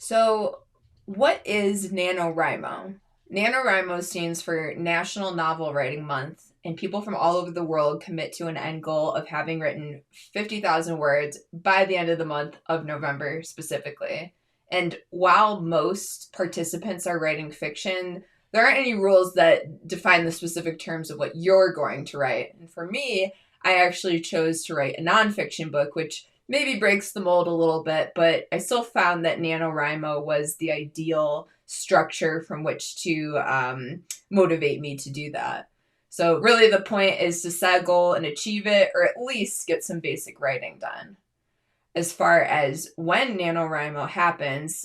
So, what is NaNoWriMo? NaNoWriMo stands for National Novel Writing Month, and people from all over the world commit to an end goal of having written 50,000 words by the end of the month of November specifically. And while most participants are writing fiction, there aren't any rules that define the specific terms of what you're going to write. And for me, I actually chose to write a nonfiction book, which maybe breaks the mold a little bit, but I still found that NaNoWriMo was the ideal structure from which to motivate me to do that. So, really, the point is to set a goal and achieve it, or at least get some basic writing done. As far as when NaNoWriMo happens,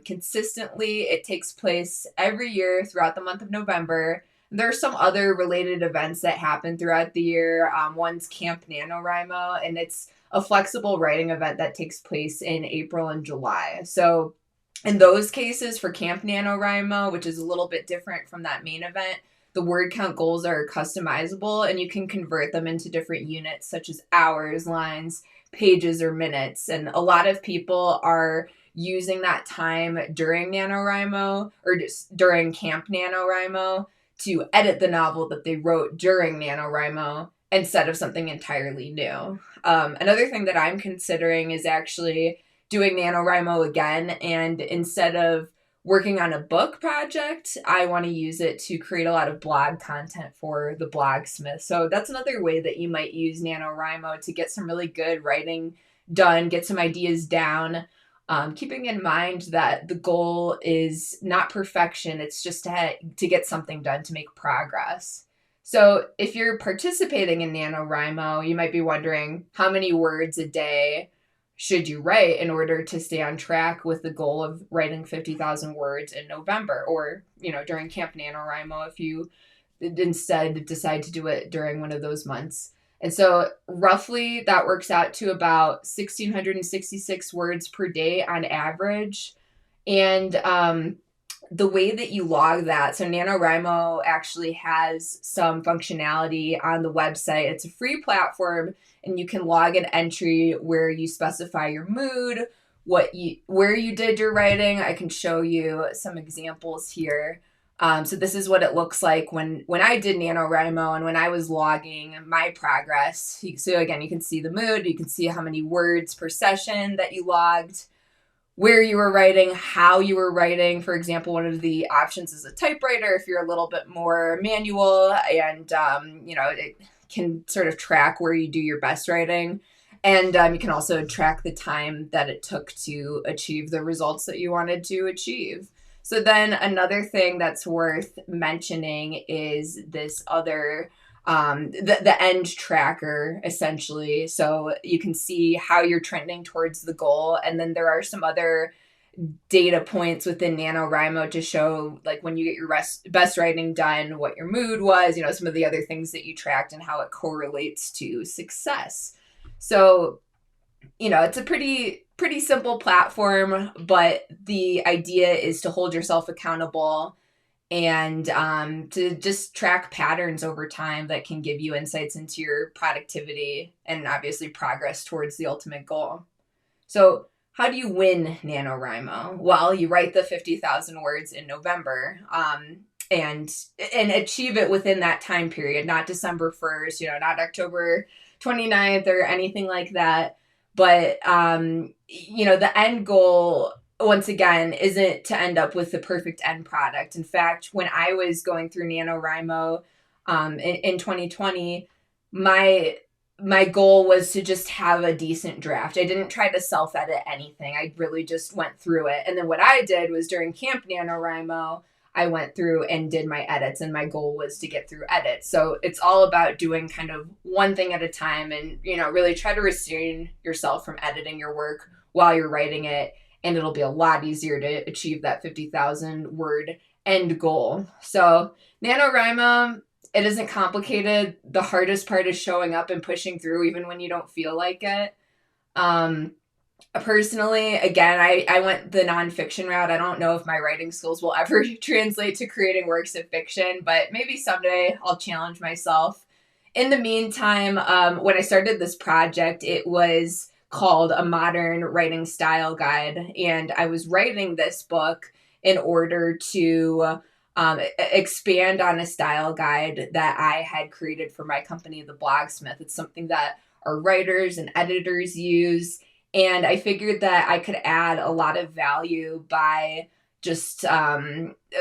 consistently, it takes place every year throughout the month of November. There are some other related events that happen throughout the year. One's Camp NaNoWriMo, and it's a flexible writing event that takes place in April and July. So, in those cases, for Camp NaNoWriMo, which is a little bit different from that main event, the word count goals are customizable and you can convert them into different units such as hours, lines, pages, or minutes. And a lot of people are using that time during NaNoWriMo or just during Camp NaNoWriMo to edit the novel that they wrote during NaNoWriMo instead of something entirely new. Another thing that I'm considering is actually doing NaNoWriMo again, and instead of working on a book project, I want to use it to create a lot of blog content for the Blogsmith. So that's another way that you might use NaNoWriMo to get some really good writing done, get some ideas down, keeping in mind that the goal is not perfection, it's just to get something done, to make progress. So if you're participating in NaNoWriMo, you might be wondering how many words a day should you write in order to stay on track with the goal of writing 50,000 words in November, or, during Camp NaNoWriMo if you instead decide to do it during one of those months. And so roughly that works out to about 1,666 words per day on average. And the way that you log that, so NaNoWriMo actually has some functionality on the website. It's a free platform, and you can log an entry where you specify your mood, where you did your writing. I can show you some examples here. So this is what it looks like when I did NaNoWriMo and when I was logging my progress. So again, you can see the mood, you can see how many words per session that you logged, where you were writing, how you were writing. For example, one of the options is a typewriter if you're a little bit more manual, and it can sort of track where you do your best writing. And you can also track the time that it took to achieve the results that you wanted to achieve. So then another thing that's worth mentioning is this other the end tracker, essentially. So you can see how you're trending towards the goal. And then there are some other data points within NaNoWriMo to show, like, when you get your best writing done, what your mood was, some of the other things that you tracked and how it correlates to success. So, it's a pretty simple platform, but the idea is to hold yourself accountable and to just track patterns over time that can give you insights into your productivity and obviously progress towards the ultimate goal. So how do you win NaNoWriMo? Well, you write the 50,000 words in November and achieve it within that time period, not December 1st, not October 29th or anything like that. But, the end goal, once again, isn't to end up with the perfect end product. In fact, when I was going through NaNoWriMo in 2020, my goal was to just have a decent draft. I didn't try to self-edit anything. I really just went through it. And then what I did was during Camp NaNoWriMo, I went through and did my edits, and my goal was to get through edits. So it's all about doing kind of one thing at a time and, really try to restrain yourself from editing your work while you're writing it. And it'll be a lot easier to achieve that 50,000 word end goal. So NaNoWriMo, it isn't complicated. The hardest part is showing up and pushing through even when you don't feel like it. Personally, again, I went the nonfiction route. I don't know if my writing skills will ever translate to creating works of fiction, but maybe someday I'll challenge myself. In the meantime, when I started this project, it was called A Modern Writing Style Guide. And I was writing this book in order to expand on a style guide that I had created for my company, The Blogsmith. It's something that our writers and editors use. And I figured that I could add a lot of value by just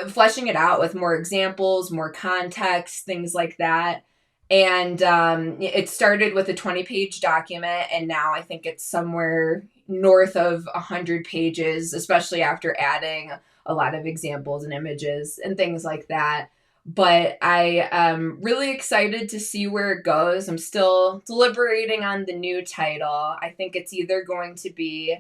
fleshing it out with more examples, more context, things like that. And it started with a 20-page document, and now I think it's somewhere north of 100 pages, especially after adding a lot of examples and images and things like that. But I am really excited to see where it goes. I'm still deliberating on the new title. I think it's either going to be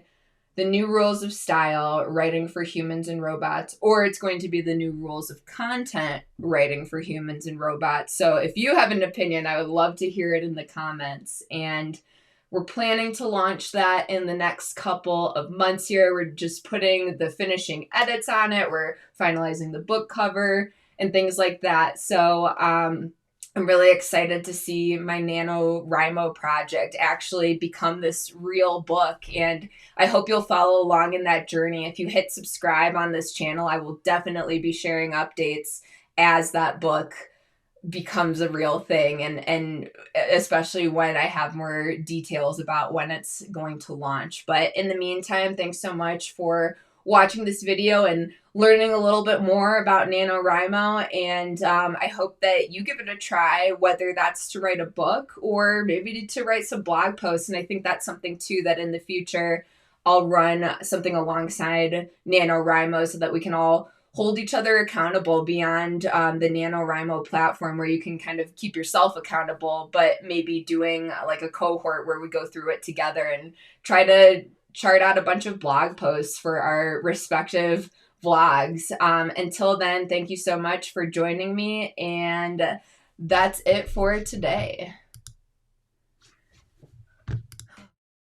The New Rules of Style, Writing for Humans and Robots, or it's going to be The New Rules of Content, Writing for Humans and Robots. So if you have an opinion, I would love to hear it in the comments. And we're planning to launch that in the next couple of months here. We're just putting the finishing edits on it. We're finalizing the book cover and things like that. So I'm really excited to see my NaNoWriMo project actually become this real book. And I hope you'll follow along in that journey. If you hit subscribe on this channel, I will definitely be sharing updates as that book becomes a real thing, and especially when I have more details about when it's going to launch. But in the meantime, thanks so much for watching this video and learning a little bit more about NaNoWriMo, and I hope that you give it a try, whether that's to write a book or maybe to write some blog posts. And I think that's something too that in the future I'll run something alongside NaNoWriMo so that we can all hold each other accountable beyond the NaNoWriMo platform, where you can kind of keep yourself accountable, but maybe doing like a cohort where we go through it together and try to chart out a bunch of blog posts for our respective vlogs. Until then, thank you so much for joining me, and that's it for today.